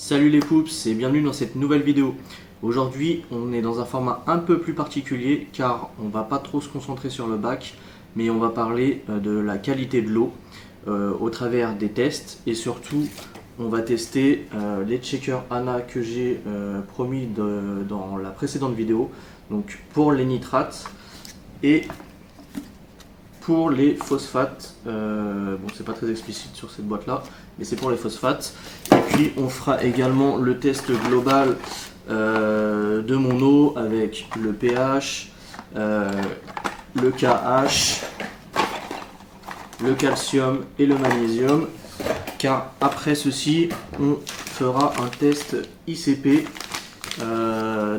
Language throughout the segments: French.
Salut les poups et bienvenue dans cette nouvelle vidéo. Aujourd'hui on est dans un format un peu plus particulier car on va pas trop se concentrer sur le bac, mais on va parler de la qualité de l'eau au travers des tests, et surtout on va tester les checkers ANA que j'ai promis dans la précédente vidéo, donc pour les nitrates et pour les phosphates. Bon, c'est pas très explicite sur cette boîte là, mais c'est pour les phosphates. Et puis on fera également le test global de mon eau avec le pH, le KH, le calcium et le magnésium, car après ceci on fera un test ICP,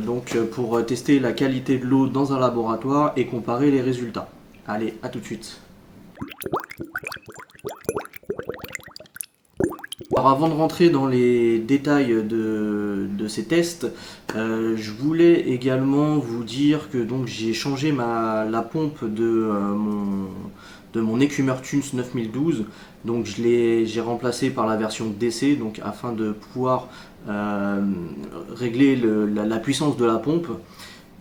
donc pour tester la qualité de l'eau dans un laboratoire et comparer les résultats. Allez, à tout de suite. Alors avant de rentrer dans les détails de ces tests, je voulais également vous dire que donc j'ai changé la pompe de mon Écumeur Tunes 9012. Donc j'ai remplacé par la version DC, donc afin de pouvoir régler la puissance de la pompe.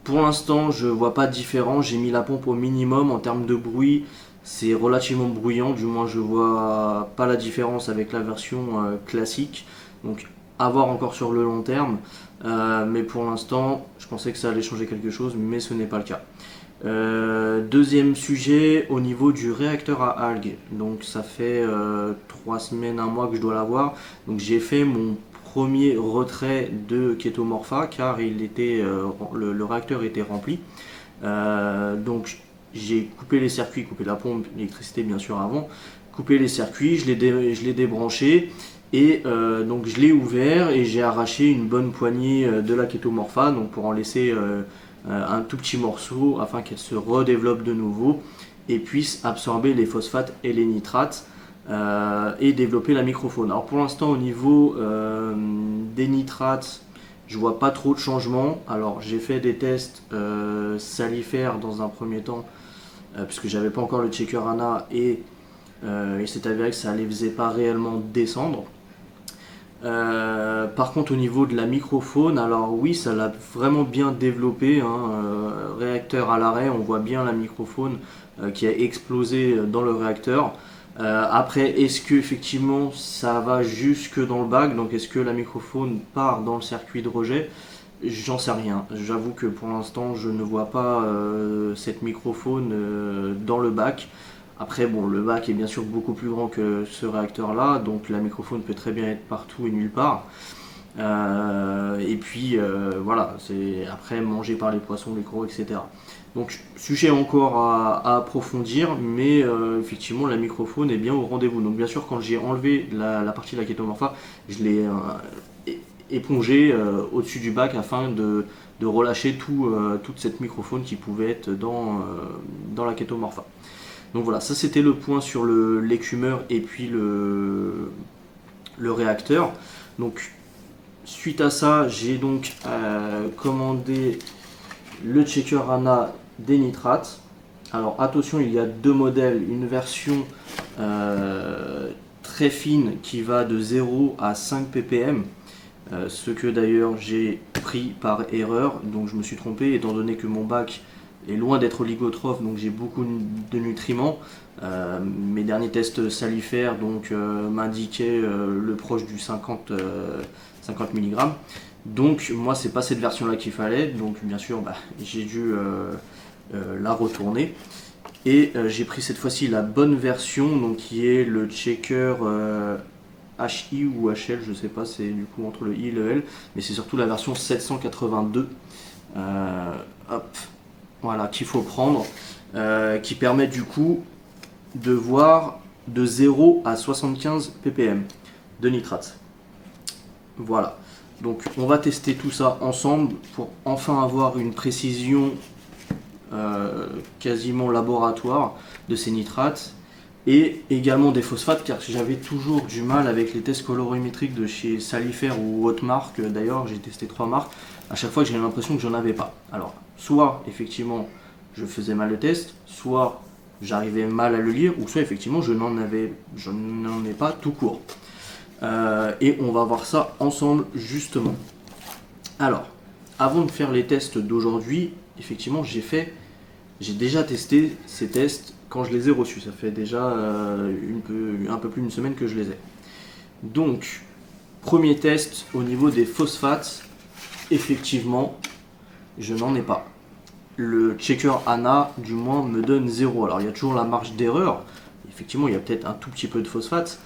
Pour l'instant, je vois pas de différence. J'ai mis la pompe au minimum. En termes de bruit, c'est relativement bruyant. Du moins, je vois pas la différence avec la version classique. Donc, à voir encore sur le long terme. Mais pour l'instant, je pensais que ça allait changer quelque chose, mais ce n'est pas le cas. Deuxième sujet, au niveau du réacteur à algues. Donc, ça fait 3 semaines, un mois que je dois l'avoir. Donc, j'ai fait mon premier retrait de Ketomorpha car le réacteur était rempli. Donc j'ai coupé les circuits, coupé la pompe d'électricité bien sûr avant, coupé les circuits, je l'ai débranché et donc je l'ai ouvert et j'ai arraché une bonne poignée de la Ketomorpha, donc pour en laisser un tout petit morceau afin qu'elle se redéveloppe de nouveau et puisse absorber les phosphates et les nitrates. Et développer la microfaune. Alors pour l'instant au niveau des nitrates, je vois pas trop de changements. Alors j'ai fait des tests salifères dans un premier temps puisque j'avais pas encore le checker ANA et il s'est avéré que ça les faisait pas réellement descendre. Par contre au niveau de la microfaune, alors oui, ça l'a vraiment bien développé, hein. Réacteur à l'arrêt, on voit bien la microfaune qui a explosé dans le réacteur. Après, est-ce que effectivement ça va jusque dans le bac, donc est-ce que la microfaune part dans le circuit de rejet? J'en sais rien. J'avoue que pour l'instant je ne vois pas cette microfaune dans le bac. Après bon, le bac est bien sûr beaucoup plus grand que ce réacteur là, donc la microfaune peut très bien être partout et nulle part. Et puis voilà, c'est après mangé par les poissons, les coraux, etc. Donc sujet encore à approfondir, mais effectivement la microfaune est bien au rendez-vous. Donc bien sûr quand j'ai enlevé la partie de la Ketomorpha, je l'ai épongé au-dessus du bac afin de relâcher toute cette microfaune qui pouvait être dans la Ketomorpha. Donc voilà, ça c'était le point sur l'écumeur et puis le réacteur. Donc suite à ça, j'ai donc commandé le checker ANA des nitrates. Alors attention, il y a deux modèles, une version très fine qui va de 0 à 5 ppm, ce que d'ailleurs j'ai pris par erreur, donc je me suis trompé étant donné que mon bac est loin d'être oligotrophe, donc j'ai beaucoup de nutriments. Mes derniers tests salifères m'indiquaient le proche du 50 mg. Donc moi c'est pas cette version là qu'il fallait, donc bien sûr j'ai dû la retourner et j'ai pris cette fois-ci la bonne version, donc qui est le checker HI ou HL, je sais pas, c'est du coup entre le I et le L, mais c'est surtout la version 782 voilà, qu'il faut prendre, qui permet du coup de voir de 0 à 75 ppm de nitrate. Voilà, donc on va tester tout ça ensemble pour enfin avoir une précision quasiment laboratoire de ces nitrates et également des phosphates, car j'avais toujours du mal avec les tests colorimétriques de chez Salifer ou autre marque. D'ailleurs j'ai testé 3 marques, à chaque fois que j'ai l'impression que j'en avais pas. Alors soit effectivement je faisais mal le test, soit j'arrivais mal à le lire, ou soit effectivement je n'en ai pas tout court. et on va voir ça ensemble justement. Alors, avant de faire les tests d'aujourd'hui, effectivement j'ai déjà testé ces tests quand je les ai reçus. Ça fait déjà un peu plus d'une semaine que je les ai. Donc, premier test au niveau des phosphates, effectivement, je n'en ai pas. Le checker ANA, du moins, me donne 0. Alors, il y a toujours la marge d'erreur. Effectivement, il y a peut-être un tout petit peu de phosphate.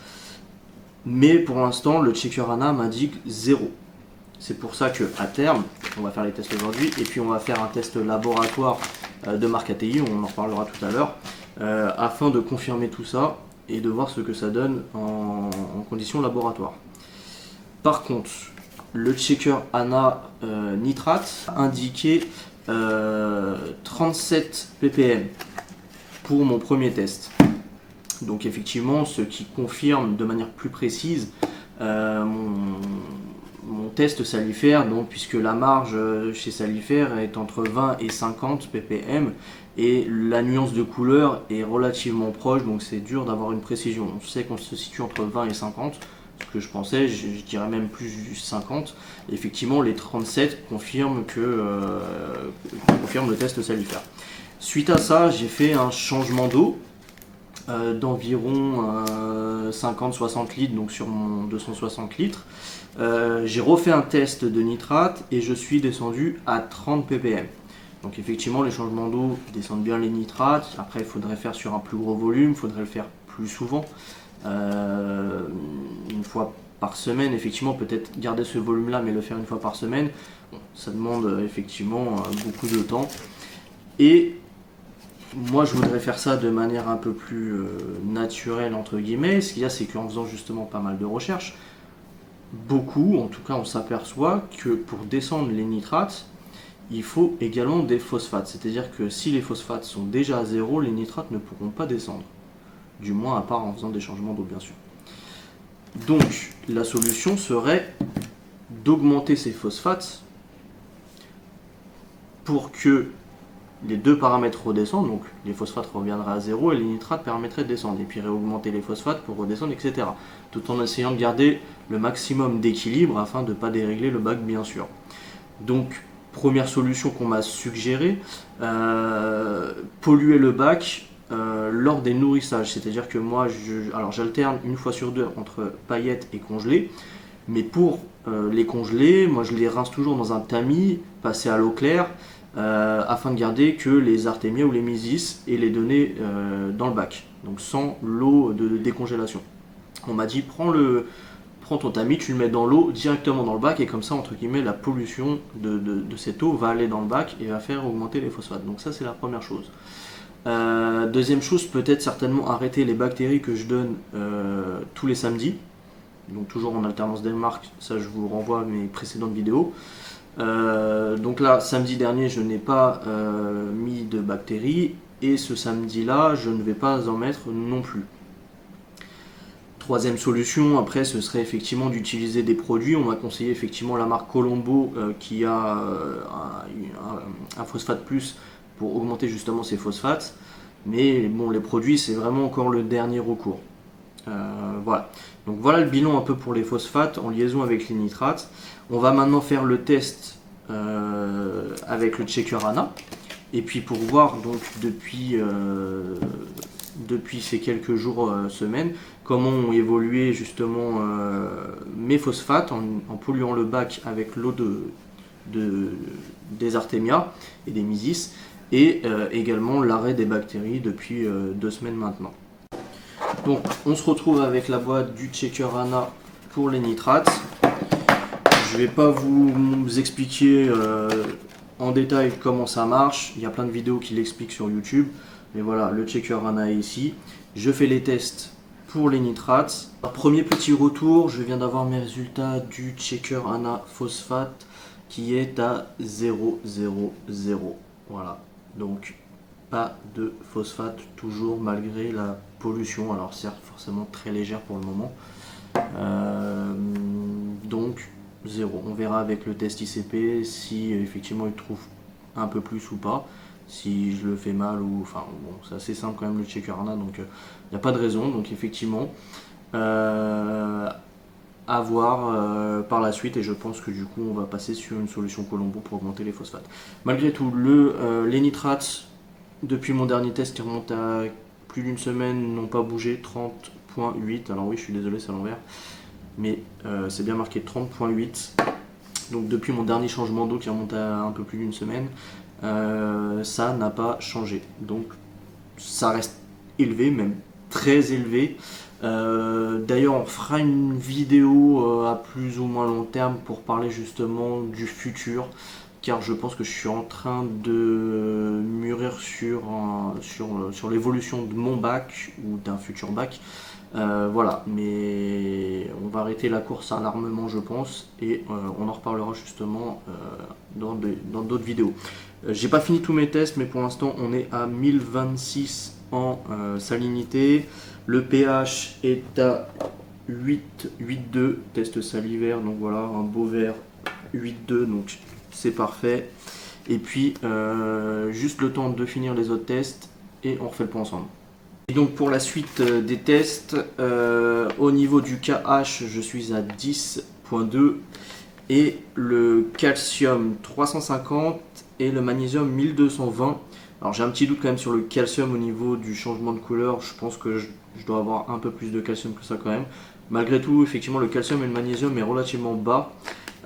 Mais pour l'instant, le checker ANA m'indique 0. C'est pour ça qu'à terme, on va faire les tests aujourd'hui. Et puis, on va faire un test laboratoire de marque ATI. On en reparlera tout à l'heure. Afin de confirmer tout ça et de voir ce que ça donne en conditions laboratoires. Par contre, le checker ANA nitrate indiquait 37 ppm pour mon premier test. Donc effectivement, ce qui confirme de manière plus précise mon test salifère, donc, puisque la marge chez salifère est entre 20 et 50 ppm et la nuance de couleur est relativement proche, donc c'est dur d'avoir une précision. On sait qu'on se situe entre 20 et 50, ce que je pensais, je dirais même plus du 50. Et effectivement, les 37 confirment confirment le test salifère. Suite à ça, j'ai fait un changement d'eau d'environ 50-60 litres, donc sur mon 260 litres. J'ai refait un test de nitrate et je suis descendu à 30 ppm. Donc effectivement, les changements d'eau descendent bien les nitrates. Après, il faudrait faire sur un plus gros volume, il faudrait le faire plus souvent. Une fois par semaine, effectivement, peut-être garder ce volume-là, mais le faire une fois par semaine, bon, ça demande effectivement beaucoup de temps. Et moi, je voudrais faire ça de manière un peu plus naturelle, entre guillemets. Ce qu'il y a, c'est qu'en faisant justement pas mal de recherches, beaucoup, en tout cas, on s'aperçoit que pour descendre les nitrates, il faut également des phosphates. C'est-à-dire que si les phosphates sont déjà à 0, les nitrates ne pourront pas descendre. Du moins à part en faisant des changements d'eau, bien sûr. Donc, la solution serait d'augmenter ces phosphates pour que les deux paramètres redescendent. Donc, les phosphates reviendraient à 0 et les nitrates permettraient de descendre. Et puis, réaugmenter les phosphates pour redescendre, etc. Tout en essayant de garder le maximum d'équilibre afin de ne pas dérégler le bac, bien sûr. Donc, première solution qu'on m'a suggérée, polluer le bac lors des nourrissages. C'est-à-dire que moi, j'alterne une fois sur deux entre paillettes et congelés. Mais pour les congelés, moi je les rince toujours dans un tamis, passé à l'eau claire, afin de garder que les artémias ou les mysis et les donner dans le bac. Donc sans l'eau de décongélation. On m'a dit, prends ton tamis, tu le mets dans l'eau directement dans le bac et comme ça, entre guillemets, la pollution de cette eau va aller dans le bac et va faire augmenter les phosphates. Donc ça, c'est la première chose. Deuxième chose, peut-être certainement arrêter les bactéries que je donne tous les samedis. Donc toujours en alternance des marques, ça je vous renvoie à mes précédentes vidéos. Donc là, samedi dernier, je n'ai pas mis de bactéries et ce samedi-là, je ne vais pas en mettre non plus. Troisième solution, après, ce serait effectivement d'utiliser des produits. On m'a conseillé effectivement la marque Colombo qui a un phosphate plus pour augmenter justement ces phosphates. Mais bon, les produits, c'est vraiment encore le dernier recours. Voilà. Donc voilà le bilan un peu pour les phosphates en liaison avec les nitrates. On va maintenant faire le test avec le checker ANA. Et puis pour voir donc depuis ces quelques jours, semaines, comment ont évolué justement mes phosphates en polluant le bac avec l'eau des artémias et des mysis et également l'arrêt des bactéries depuis 2 semaines maintenant. Donc on se retrouve avec la boîte du checker ANA pour les nitrates. Je ne vais pas vous expliquer en détail comment ça marche, il y a plein de vidéos qui l'expliquent sur YouTube. Mais voilà, le checker ANA est ici. Je fais les tests pour les nitrates. Premier petit retour, je viens d'avoir mes résultats du checker ANA phosphate qui est à 0,0,0. Voilà, donc pas de phosphate toujours malgré la pollution. Alors certes, forcément très légère pour le moment. Donc 0. On verra avec le test ICP si effectivement il trouve un peu plus ou pas. Si je le fais mal ou... Enfin bon, c'est assez simple quand même le checker ANA, donc il n'y a pas de raison. Donc effectivement, à voir par la suite, et je pense que du coup on va passer sur une solution Colombo pour augmenter les phosphates. Malgré tout, les nitrates, depuis mon dernier test qui remonte à plus d'une semaine, n'ont pas bougé, 30.8. Alors oui, je suis désolé, c'est à l'envers, mais c'est bien marqué 30.8. Donc depuis mon dernier changement d'eau qui remonte à un peu plus d'une semaine, ça n'a pas changé. Donc ça reste élevé, même très élevé. D'ailleurs, on fera une vidéo à plus ou moins long terme pour parler justement du futur, car je pense que je suis en train de mûrir sur l'évolution de mon bac ou d'un futur bac. Voilà, mais on va arrêter la course à l'armement, je pense, et on en reparlera justement dans d'autres vidéos. J'ai pas fini tous mes tests, mais pour l'instant on est à 1026 en salinité. Le pH est à 8,2, test salivaire, donc voilà, un beau vert 8,2, donc c'est parfait. Et puis juste le temps de finir les autres tests et on refait le point ensemble. Et donc pour la suite des tests, au niveau du KH, je suis à 10.2 et le calcium 350 et le magnésium 1220. Alors j'ai un petit doute quand même sur le calcium au niveau du changement de couleur, je pense que je dois avoir un peu plus de calcium que ça quand même. Malgré tout, effectivement, le calcium et le magnésium est relativement bas.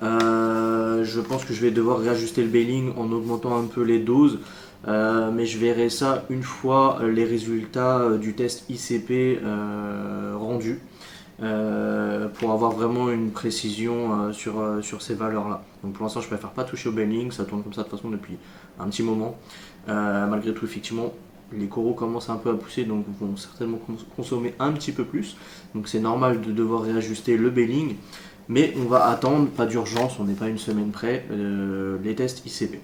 Je pense que je vais devoir réajuster le bailing en augmentant un peu les doses. Mais je verrai ça une fois les résultats du test ICP rendus, pour avoir vraiment une précision sur ces valeurs là. Donc pour l'instant je préfère pas toucher au bailing, ça tourne comme ça de toute façon depuis un petit moment. Malgré tout, effectivement, les coraux commencent un peu à pousser, donc vont certainement consommer un petit peu plus, donc c'est normal de devoir réajuster le bailing, mais on va attendre, pas d'urgence, on n'est pas une semaine près, les tests ICP.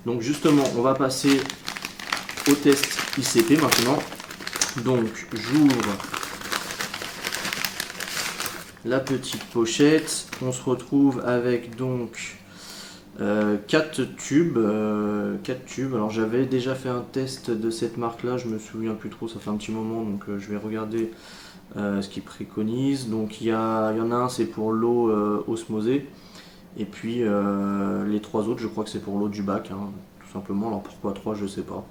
Donc justement, on va passer au test ICP maintenant. Donc j'ouvre la petite pochette. On se retrouve avec donc 4 tubes. Alors j'avais déjà fait un test de cette marque là, je me souviens plus trop, ça fait un petit moment, donc je vais regarder ce qu'ils préconisent. Donc il y en a un, c'est pour l'eau osmosée. Et puis les 3 autres, je crois que c'est pour l'eau du bac, hein, tout simplement. Alors pourquoi 3, je sais pas.